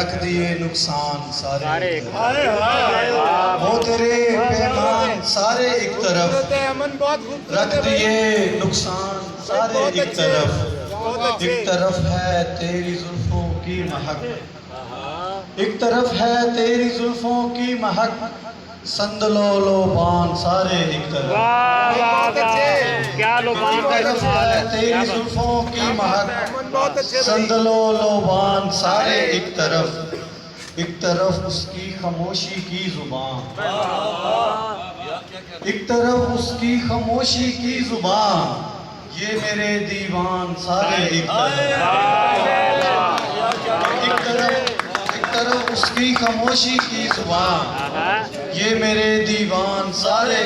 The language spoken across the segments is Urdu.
رکھ دیے نقصان سارے وہ تیرے پیمان سارے ایک طرف، رکھ دیے نقصان سارے ایک طرف ہے تیری زلفوں کی مہک، ایک طرف ہے تیری زلفوں کی مہک، سندلو لوبان سارے ایک طرف، ایک طرف ہے تیری زلفوں کی مہک، سندلو لوبان سارے ایک طرف اس کی خاموشی کی زبان، ایک طرف اس کی خاموشی کی زبان، یہ میرے دیوان سارے ایک طرف اس کی خاموشی کی زبان، یہ میرے دیوان سارے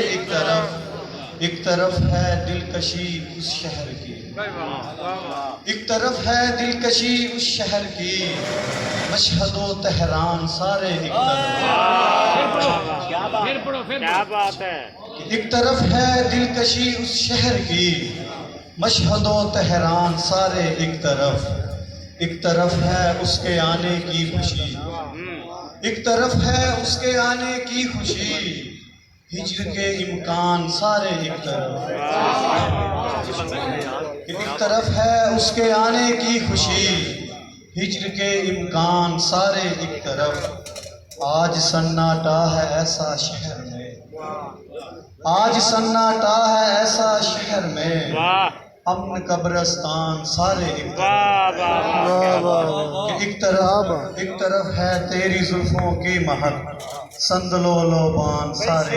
ایک طرف ہے دلکشی اس شہر کی، ایک طرف ہے دلکشی اس شہر کی، مشہد و تہران سارے ایک طرف، ایک طرف ہے دلکشی اس شہر کی، مشہد و تہران سارے ایک طرف ہے اس کے آنے کی خوشی، ایک طرف ہے اس کے آنے کی خوشی، ہجر کے امکان سارے ایک طرف ہے اس کے آنے کی خوشی، ہجر کے امکان سارے ایک طرف، آج سناٹا ہے ایسا شہر میں، آج سناٹا ہے ایسا شہر میں، امن قبرستان سارے ایک طرف ہے تیری زلفوں کی مہک، سندلو لوبان سارے